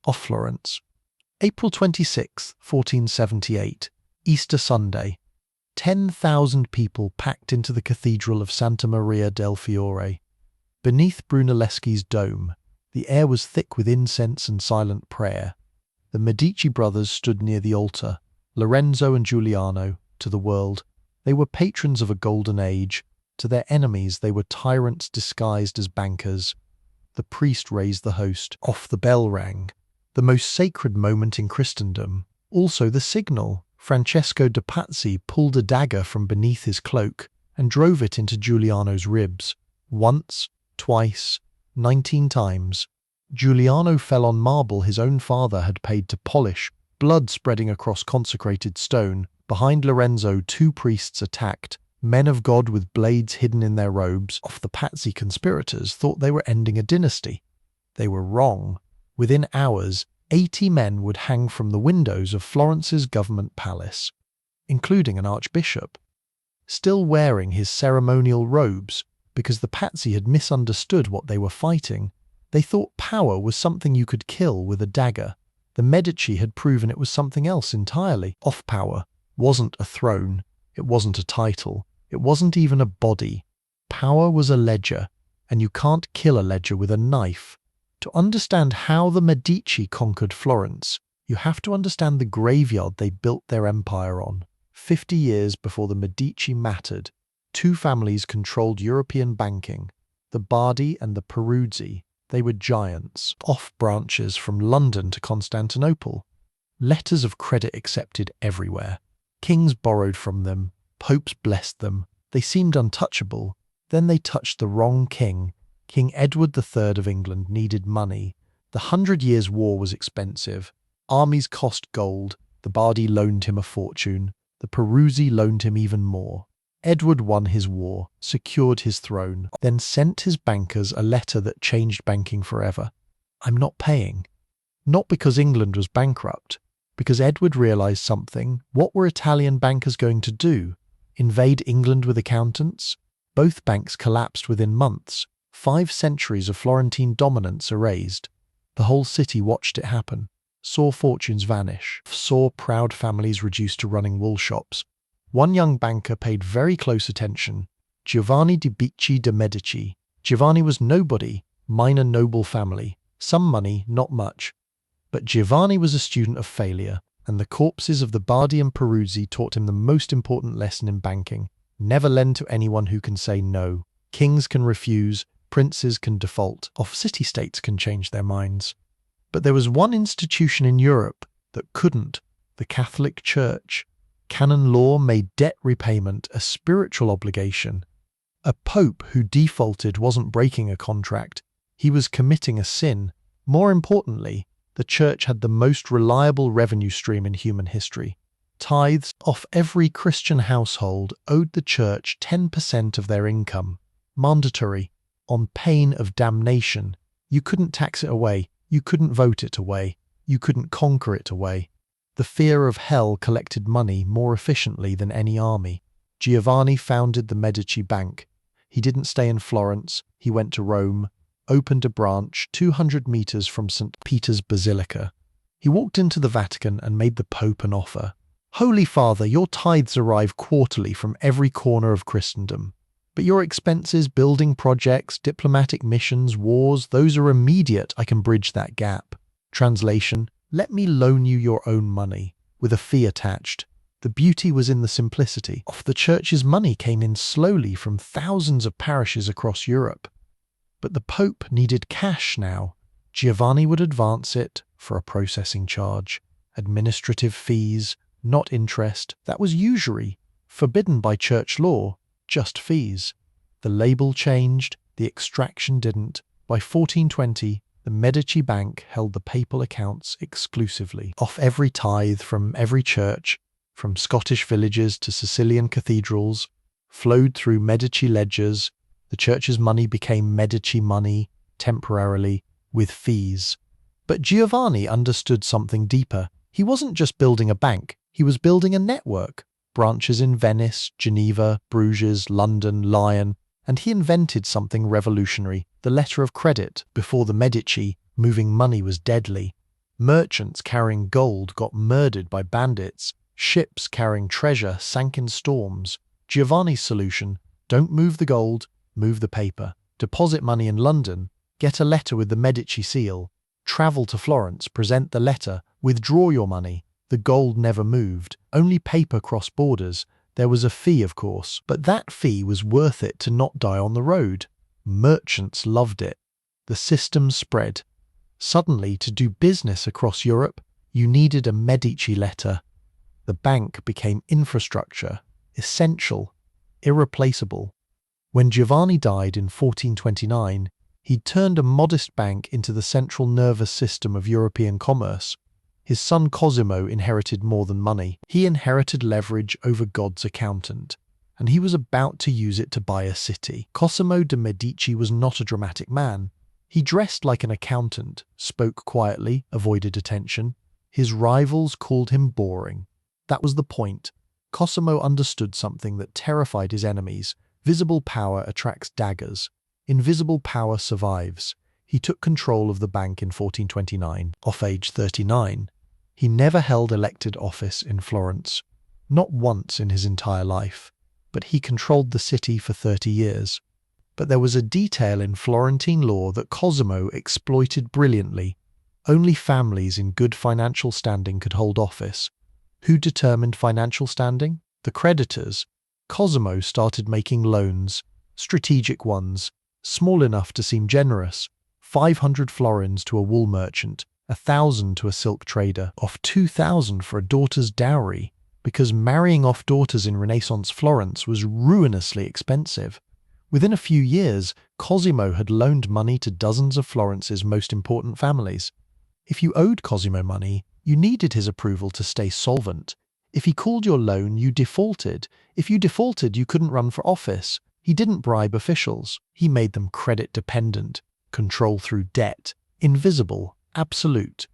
of Florence. April 26, 1478, Easter Sunday. 10,000 people packed into the Cathedral of Santa Maria del Fiore. Beneath Brunelleschi's dome, the air was thick with incense and silent prayer. The Medici brothers stood near the altar, Lorenzo and Giuliano. To the world, they were patrons of a golden age. To their enemies, they were tyrants disguised as bankers. The priest raised the host. Off the bell rang. The most sacred moment in Christendom. Also the signal. Francesco de Pazzi pulled a dagger from beneath his cloak and drove it into Giuliano's ribs. Once, twice, 19 times. Giuliano fell on marble his own father had paid to polish, blood spreading across consecrated stone. Behind Lorenzo, 2 priests attacked, men of God with blades hidden in their robes. The Pazzi conspirators thought they were ending a dynasty. They were wrong. Within hours, 80 men would hang from the windows of Florence's government palace, including an archbishop, still wearing his ceremonial robes because the Pazzi had misunderstood what they were fighting. They thought power was something you could kill with a dagger. The Medici had proven it was something else entirely. Power wasn't a throne, it wasn't a title, it wasn't even a body. Power was a ledger, and you can't kill a ledger with a knife. To understand how the Medici conquered Florence, you have to understand the graveyard they built their empire on. 50 years before the Medici mattered, 2 families controlled European banking, the Bardi and the Peruzzi. They were giants, off branches from London to Constantinople. Letters of credit accepted everywhere. Kings borrowed from them, popes blessed them. They seemed untouchable. Then they touched the wrong king. King Edward III of England needed money. The 100 Years' War was expensive. Armies cost gold. The Bardi loaned him a fortune. The Peruzzi loaned him even more. Edward won his war, secured his throne, then sent his bankers a letter that changed banking forever. I'm not paying. Not because England was bankrupt, because Edward realized something. What were Italian bankers going to do? Invade England with accountants? Both banks collapsed within months. 5 centuries of Florentine dominance erased. The whole city watched it happen, saw fortunes vanish, saw proud families reduced to running wool shops. One young banker paid very close attention, Giovanni di Bicci de' Medici. Giovanni was nobody, minor noble family, some money, not much. But Giovanni was a student of failure, and the corpses of the Bardi and Peruzzi taught him the most important lesson in banking. Never lend to anyone who can say no. Kings can refuse, princes can default, city-states can change their minds. But there was one institution in Europe that couldn't, the Catholic Church. Canon law made debt repayment a spiritual obligation. A pope who defaulted wasn't breaking a contract, he was committing a sin. More importantly, the church had the most reliable revenue stream in human history. Tithes off every Christian household owed the church 10% of their income. Mandatory, on pain of damnation. You couldn't tax it away, you couldn't vote it away, you couldn't conquer it away. The fear of hell collected money more efficiently than any army. Giovanni founded the Medici Bank. He didn't stay in Florence, he went to Rome, opened a branch 200 meters from St. Peter's Basilica. He walked into the Vatican and made the Pope an offer. Holy Father, your tithes arrive quarterly from every corner of Christendom. But your expenses, building projects, diplomatic missions, wars, those are immediate. I can bridge that gap. Translation: let me loan you your own money, with a fee attached. The beauty was in the simplicity. The church's money came in slowly from thousands of parishes across Europe. But the Pope needed cash now. Giovanni would advance it for a processing charge. Administrative fees, not interest. That was usury, forbidden by church law, just fees. The label changed, the extraction didn't. By 1420, the Medici Bank held the papal accounts exclusively. Off every tithe from every church, from Scottish villages to Sicilian cathedrals, flowed through Medici ledgers. The church's money became Medici money, temporarily, with fees. But Giovanni understood something deeper. He wasn't just building a bank, he was building a network. Branches in Venice, Geneva, Bruges, London, Lyon, and he invented something revolutionary, the letter of credit. Before the Medici, moving money was deadly. Merchants carrying gold got murdered by bandits. Ships carrying treasure sank in storms. Giovanni's solution: don't move the gold, move the paper. Deposit money in London, get a letter with the Medici seal, travel to Florence, present the letter, withdraw your money. The gold never moved, only paper crossed borders. There was a fee, of course, but that fee was worth it to not die on the road. Merchants loved it. The system spread. Suddenly, to do business across Europe, you needed a Medici letter. The bank became infrastructure, essential, irreplaceable. When Giovanni died in 1429, he'd turned a modest bank into the central nervous system of European commerce. His son Cosimo inherited more than money. He inherited leverage over God's accountant, and he was about to use it to buy a city. Cosimo de' Medici was not a dramatic man. He dressed like an accountant, spoke quietly, avoided attention. His rivals called him boring. That was the point. Cosimo understood something that terrified his enemies. Visible power attracts daggers. Invisible power survives. He took control of the bank in 1429, off age 39. He never held elected office in Florence, not once in his entire life, but he controlled the city for 30 years. But there was a detail in Florentine law that Cosimo exploited brilliantly. Only families in good financial standing could hold office. Who determined financial standing? The creditors. Cosimo started making loans, strategic ones, small enough to seem generous. 500 florins to a wool merchant, 1,000 to a silk trader, off 2,000 for a daughter's dowry, because marrying off daughters in Renaissance Florence was ruinously expensive. Within a few years, Cosimo had loaned money to dozens of Florence's most important families. If you owed Cosimo money, you needed his approval to stay solvent. If he called your loan, you defaulted. If you defaulted, you couldn't run for office. He didn't bribe officials. He made them credit-dependent, control through debt, invisible, absolute.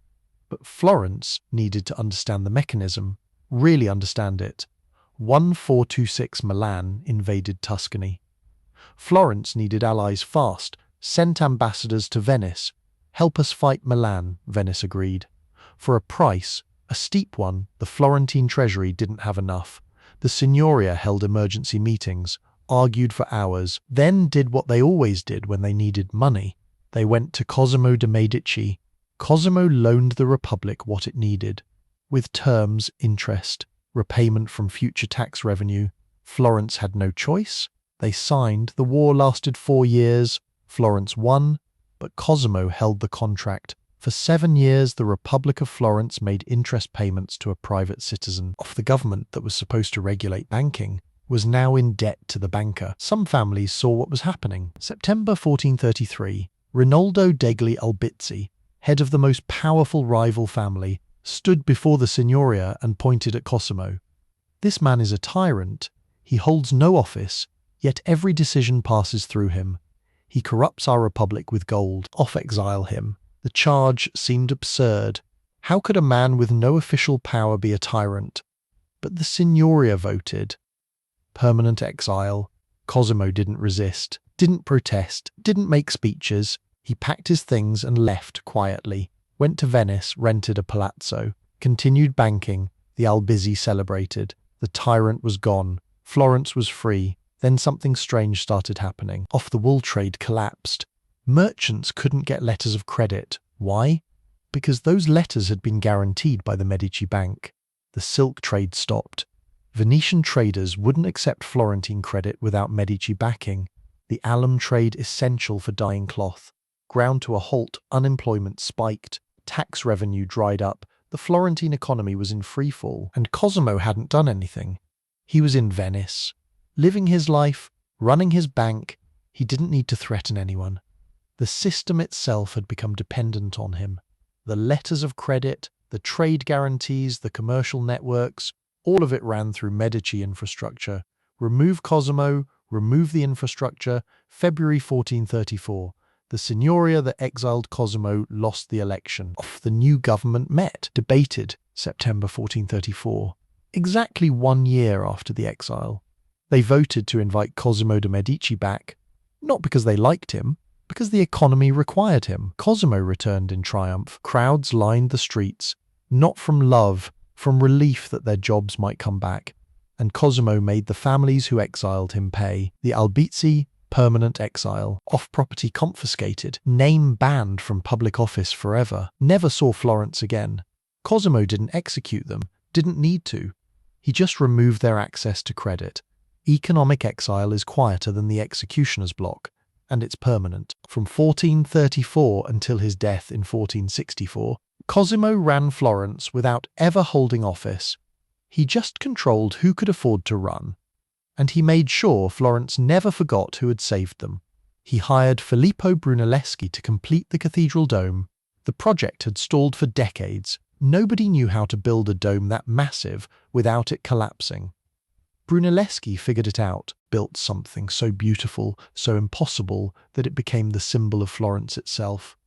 But Florence needed to understand the mechanism, really understand it. 1426 Milan invaded Tuscany. Florence needed allies fast, sent ambassadors to Venice. Help us fight Milan, Venice agreed. For a price, a steep one, the Florentine treasury didn't have enough. The Signoria held emergency meetings, argued for hours, then did what they always did when they needed money. They went to Cosimo de' Medici. Cosimo loaned the Republic what it needed, with terms, interest, repayment from future tax revenue. Florence had no choice. They signed. The war lasted 4 years. Florence won, but Cosimo held the contract. For 7 years, the Republic of Florence made interest payments to a private citizen. The government that was supposed to regulate banking was now in debt to the banker. Some families saw what was happening. September 1433, Rinaldo degli Albizzi, head of the most powerful rival family, stood before the Signoria and pointed at Cosimo. This man is a tyrant. He holds no office, yet every decision passes through him. He corrupts our republic with gold. Exile him. The charge seemed absurd. How could a man with no official power be a tyrant? But the Signoria voted. Permanent exile. Cosimo didn't resist, didn't protest, didn't make speeches. He packed his things and left quietly, went to Venice, rented a palazzo, continued banking. The Albizzi celebrated. The tyrant was gone. Florence was free. Then something strange started happening. The wool trade collapsed. Merchants couldn't get letters of credit. Why? Because those letters had been guaranteed by the Medici Bank. The silk trade stopped. Venetian traders wouldn't accept Florentine credit without Medici backing. The alum trade, essential for dyeing cloth, ground to a halt. Unemployment spiked. Tax revenue dried up. The Florentine economy was in freefall, and Cosimo hadn't done anything. He was in Venice, living his life, running his bank. He didn't need to threaten anyone. The system itself had become dependent on him. The letters of credit, the trade guarantees, the commercial networks, all of it ran through Medici infrastructure. Remove Cosimo, remove the infrastructure. February 1434. The Signoria that exiled Cosimo lost the election. The new government met, debated. September 1434. Exactly 1 year after the exile. They voted to invite Cosimo de' Medici back, not because they liked him, Because the economy required him. Cosimo returned in triumph. Crowds lined the streets, not from love, from relief that their jobs might come back. And Cosimo made the families who exiled him pay. The Albizzi, permanent exile, off-property confiscated, name banned from public office forever, never saw Florence again. Cosimo didn't execute them, didn't need to. He just removed their access to credit. Economic exile is quieter than the executioner's block, and it's permanent. From 1434 until his death in 1464, Cosimo ran Florence without ever holding office. He just controlled who could afford to run, and he made sure Florence never forgot who had saved them. He hired Filippo Brunelleschi to complete the cathedral dome. The project had stalled for decades. Nobody knew how to build a dome that massive without it collapsing. Brunelleschi figured it out, built something so beautiful, so impossible, that it became the symbol of Florence itself.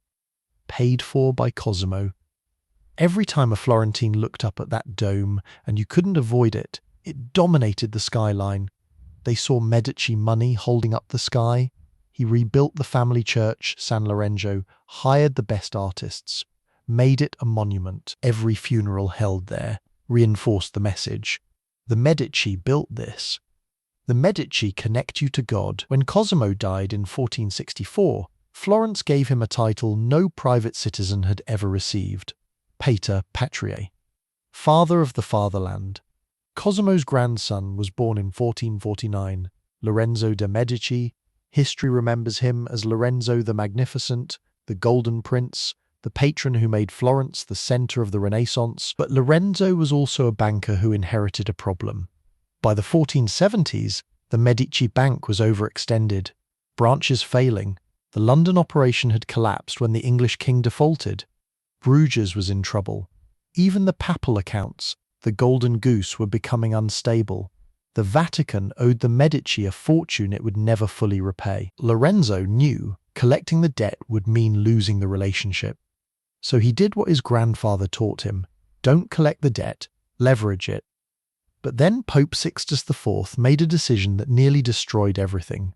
Paid for by Cosimo. Every time a Florentine looked up at that dome, and you couldn't avoid it, it dominated the skyline. They saw Medici money holding up the sky. He rebuilt the family church, San Lorenzo, hired the best artists, made it a monument. Every funeral held there reinforced the message. The Medici built this. The Medici connect you to God. When Cosimo died in 1464, Florence gave him a title no private citizen had ever received. Pater Patriae, Father of the Fatherland. Cosimo's grandson was born in 1449, Lorenzo de' Medici. History remembers him as Lorenzo the Magnificent, the Golden Prince, the patron who made Florence the center of the Renaissance. But Lorenzo was also a banker who inherited a problem. By the 1470s, the Medici Bank was overextended, branches failing. The London operation had collapsed when the English king defaulted. Bruges was in trouble. Even the papal accounts, the Golden Goose, were becoming unstable. The Vatican owed the Medici a fortune it would never fully repay. Lorenzo knew collecting the debt would mean losing the relationship. So he did what his grandfather taught him. Don't collect the debt, leverage it. But then Pope Sixtus IV made a decision that nearly destroyed everything.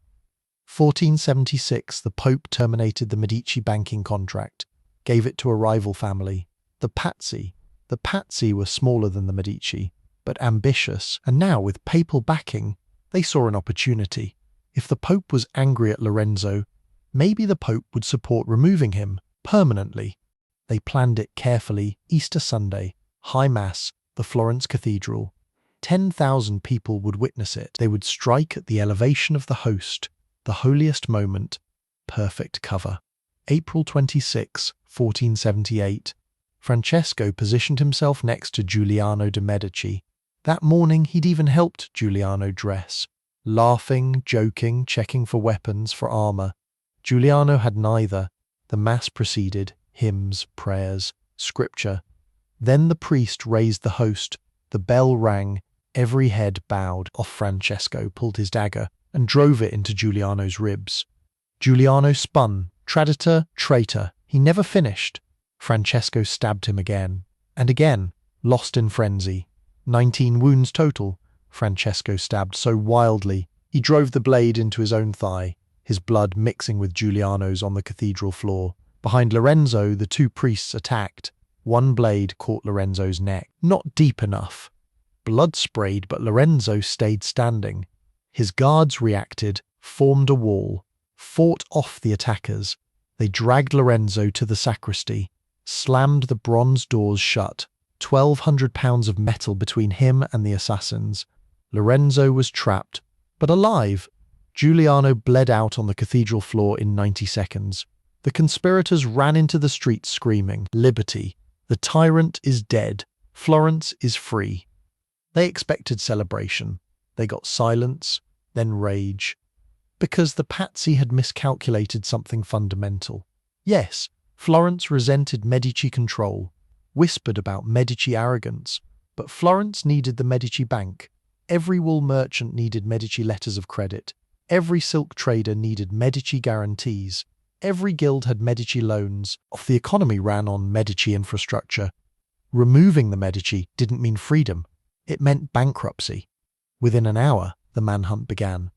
1476, the Pope terminated the Medici banking contract, gave it to a rival family, the Pazzi. The Pazzi were smaller than the Medici, but ambitious, and now with papal backing, they saw an opportunity. If the Pope was angry at Lorenzo, maybe the Pope would support removing him permanently. They planned it carefully. Easter Sunday, High Mass, the Florence Cathedral. 10,000 people would witness it. They would strike at the elevation of the host, the holiest moment. Perfect cover. April 26, 1478. Francesco positioned himself next to Giuliano de' Medici. That morning he'd even helped Giuliano dress. Laughing, joking, checking for weapons, for armor. Giuliano had neither. The mass proceeded, hymns, prayers, scripture. Then the priest raised the host. The bell rang. Every head bowed. Off Francesco pulled his dagger and drove it into Giuliano's ribs. Giuliano spun. Traditor, traitor. He never finished. Francesco stabbed him again. And again, lost in frenzy. 19 wounds total. Francesco stabbed so wildly, he drove the blade into his own thigh, his blood mixing with Giuliano's on the cathedral floor. Behind Lorenzo, the two priests attacked. One blade caught Lorenzo's neck. Not deep enough. Blood sprayed, but Lorenzo stayed standing. His guards reacted, formed a wall, fought off the attackers. They dragged Lorenzo to the sacristy, slammed the bronze doors shut, 1,200 pounds of metal between him and the assassins. Lorenzo was trapped, but alive. Giuliano bled out on the cathedral floor in 90 seconds. The conspirators ran into the streets screaming, "Liberty! The tyrant is dead. Florence is free." They expected celebration. They got silence, then rage. Because the Pazzi had miscalculated something fundamental. Yes, Florence resented Medici control, whispered about Medici arrogance, but Florence needed the Medici Bank. Every wool merchant needed Medici letters of credit. Every silk trader needed Medici guarantees. Every guild had Medici loans. The economy ran on Medici infrastructure. Removing the Medici didn't mean freedom. It meant bankruptcy. Within an hour, the manhunt began.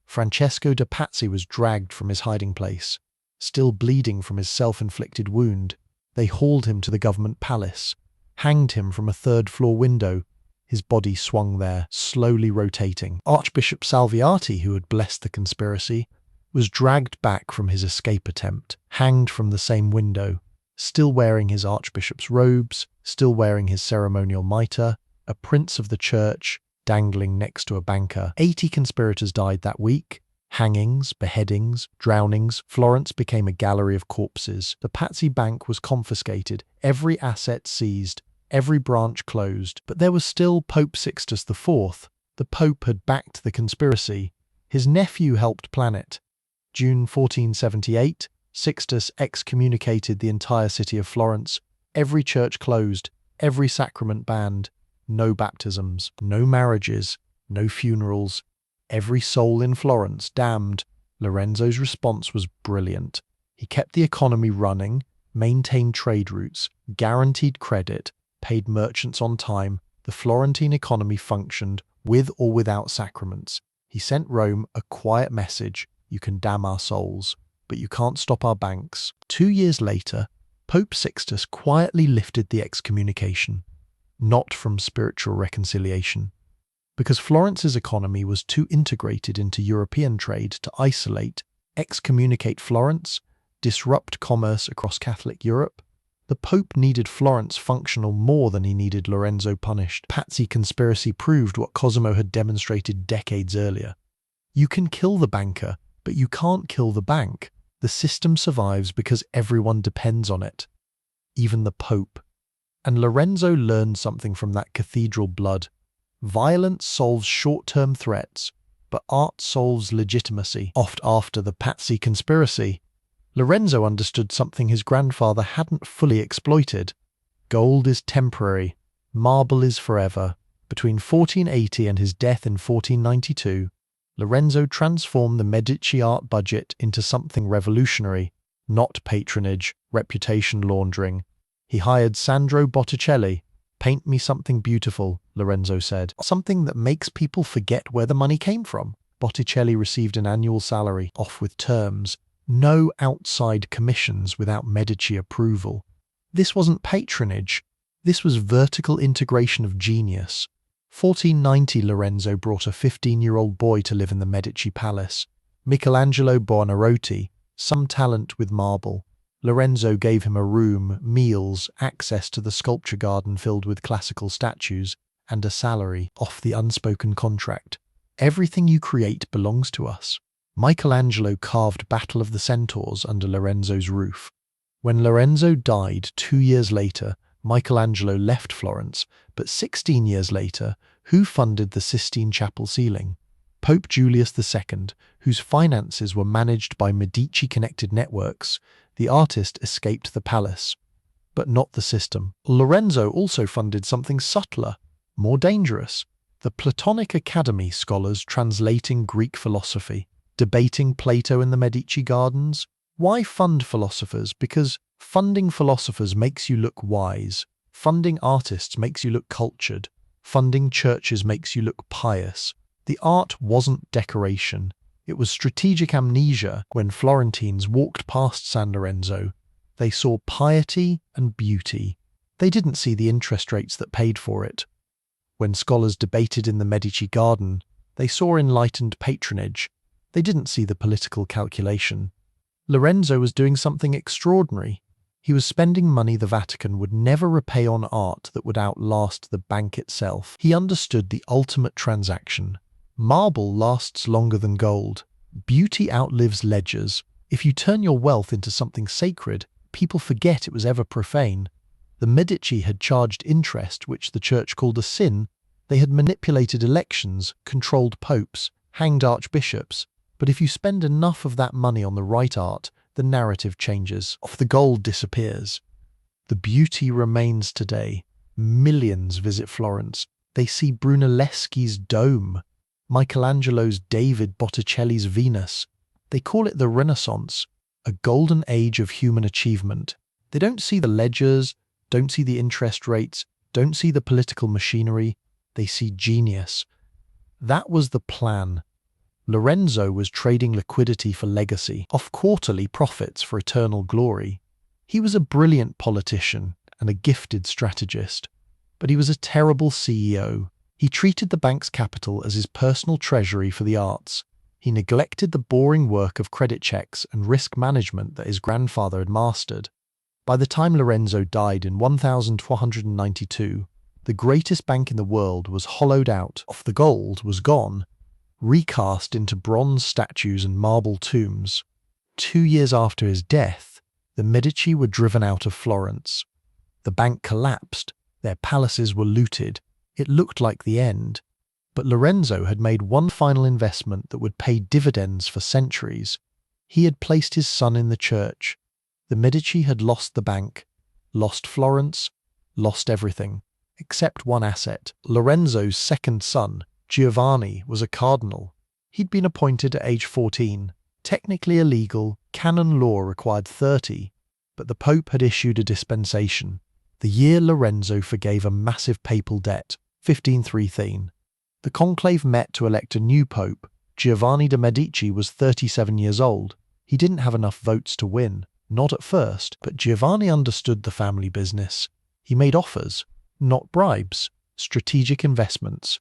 Francesco de' Pazzi was dragged from his hiding place. Still bleeding from his self-inflicted wound, they hauled him to the government palace, hanged him from a third-floor window. His body swung there, slowly rotating. Archbishop Salviati, who had blessed the conspiracy, was dragged back from his escape attempt, hanged from the same window, still wearing his archbishop's robes, still wearing his ceremonial mitre, a prince of the church dangling next to a banker. 80 conspirators died that week. Hangings, beheadings, drownings. Florence became a gallery of corpses. The Pazzi Bank was confiscated, every asset seized, every branch closed. But there was still Pope Sixtus IV. The Pope had backed the conspiracy. His nephew helped plan it. June 1478, Sixtus excommunicated the entire city of Florence. Every church closed, every sacrament banned. No baptisms, no marriages, no funerals. Every soul in Florence damned. Lorenzo's response was brilliant. He kept the economy running, maintained trade routes, guaranteed credit, paid merchants on time. The Florentine economy functioned, with or without sacraments. He sent Rome a quiet message: you can damn our souls, but you can't stop our banks. 2 years later, Pope Sixtus quietly lifted the excommunication, not from spiritual reconciliation, because Florence's economy was too integrated into European trade to isolate, excommunicate Florence, disrupt commerce across Catholic Europe. The Pope needed Florence functional more than he needed Lorenzo punished. Pazzi Conspiracy proved what Cosimo had demonstrated decades earlier. You can kill the banker, but you can't kill the bank. The system survives because everyone depends on it, even the Pope. And Lorenzo learned something from that cathedral blood. Violence solves short-term threats, but art solves legitimacy. Oft after the Pazzi Conspiracy, Lorenzo understood something his grandfather hadn't fully exploited. Gold is temporary, marble is forever. Between 1480 and his death in 1492, Lorenzo transformed the Medici art budget into something revolutionary, not patronage, reputation laundering. He hired Sandro Botticelli. "Paint me something beautiful," Lorenzo said. "Something that makes people forget where the money came from." Botticelli received an annual salary, off with terms. No outside commissions without Medici approval. This wasn't patronage. This was vertical integration of genius. 1490, Lorenzo brought a 15-year-old boy to live in the Medici palace. Michelangelo Buonarroti, some talent with marble. Lorenzo gave him a room, meals, access to the sculpture garden filled with classical statues, and a salary off the unspoken contract. Everything you create belongs to us. Michelangelo carved Battle of the Centaurs under Lorenzo's roof. When Lorenzo died 2 years later, Michelangelo left Florence, but 16 years later, who funded the Sistine Chapel ceiling? Pope Julius II, whose finances were managed by Medici-connected networks. The artist escaped the palace, but not the system. Lorenzo also funded something subtler, more dangerous: the Platonic Academy scholars translating Greek philosophy, debating Plato in the Medici gardens. Why fund philosophers? Because funding philosophers makes you look wise. Funding artists makes you look cultured. Funding churches makes you look pious. The art wasn't decoration. It was strategic amnesia. When Florentines walked past San Lorenzo, they saw piety and beauty. They didn't see the interest rates that paid for it. When scholars debated in the Medici garden, they saw enlightened patronage. They didn't see the political calculation. Lorenzo was doing something extraordinary. He was spending money the Vatican would never repay on art that would outlast the bank itself. He understood the ultimate transaction. Marble lasts longer than gold. Beauty outlives ledgers. If you turn your wealth into something sacred, people forget it was ever profane. The Medici had charged interest, which the church called a sin. They had manipulated elections, controlled popes, hanged archbishops. But if you spend enough of that money on the right art, the narrative changes. Off the gold disappears. The beauty remains today. Millions visit Florence. They see Brunelleschi's dome, Michelangelo's David, Botticelli's Venus. They call it the Renaissance, a golden age of human achievement. They don't see the ledgers, don't see the interest rates, don't see the political machinery. They see genius. That was the plan. Lorenzo was trading liquidity for legacy, off quarterly profits for eternal glory. He was a brilliant politician and a gifted strategist, but he was a terrible CEO. He treated the bank's capital as his personal treasury for the arts. He neglected the boring work of credit checks and risk management that his grandfather had mastered. By the time Lorenzo died in 1492, the greatest bank in the world was hollowed out. The gold was gone, recast into bronze statues and marble tombs. 2 years after his death, the Medici were driven out of Florence. The bank collapsed, their palaces were looted. It looked like the end. But Lorenzo had made one final investment that would pay dividends for centuries. He had placed his son in the church. The Medici had lost the bank, lost Florence, lost everything, except one asset. Lorenzo's second son, Giovanni, was a cardinal. He'd been appointed at age 14. Technically illegal, canon law required 30, but the Pope had issued a dispensation. The year Lorenzo forgave a massive papal debt, 1513. The conclave met to elect a new pope. Giovanni de' Medici was 37 years old. He didn't have enough votes to win, not at first, but Giovanni understood the family business. He made offers, not bribes, strategic investments.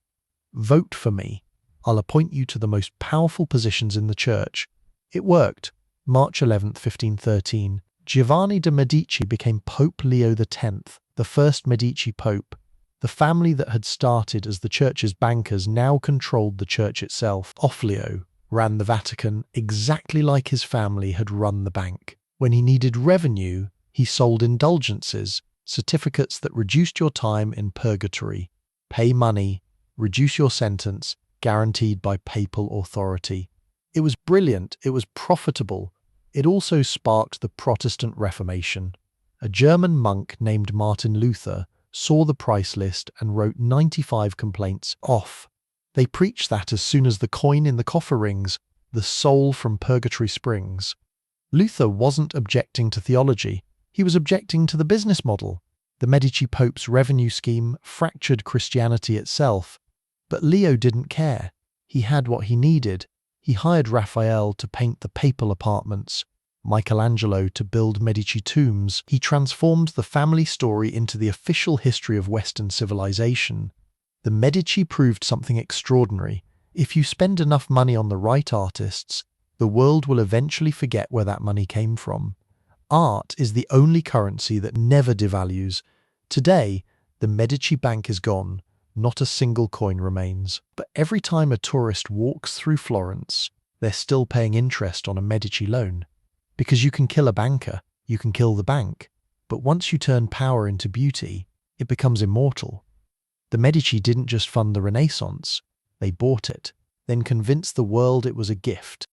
Vote for me. I'll appoint you to the most powerful positions in the church. It worked. March 11, 1513. Giovanni de' Medici became Pope Leo X, the first Medici pope. The family that had started as the church's bankers now controlled the church itself. Leo ran the Vatican exactly like his family had run the bank. When he needed revenue, he sold indulgences, certificates that reduced your time in purgatory. Pay money, reduce your sentence, guaranteed by papal authority. It was brilliant, it was profitable. It also sparked the Protestant Reformation. A German monk named Martin Luther saw the price list and wrote 95 complaints off. They preached that as soon as the coin in the coffer rings, the soul from purgatory springs. Luther wasn't objecting to theology, he was objecting to the business model. The Medici Pope's revenue scheme fractured Christianity itself. But Leo didn't care. He had what he needed. He hired Raphael to paint the papal apartments, Michelangelo to build Medici tombs. He transformed the family story into the official history of Western civilization. The Medici proved something extraordinary. If you spend enough money on the right artists, the world will eventually forget where that money came from. Art is the only currency that never devalues. Today, the Medici Bank is gone. Not a single coin remains. But every time a tourist walks through Florence, they're still paying interest on a Medici loan. Because you can kill a banker, you can kill the bank. But once you turn power into beauty, it becomes immortal. The Medici didn't just fund the Renaissance, they bought it, then convinced the world it was a gift.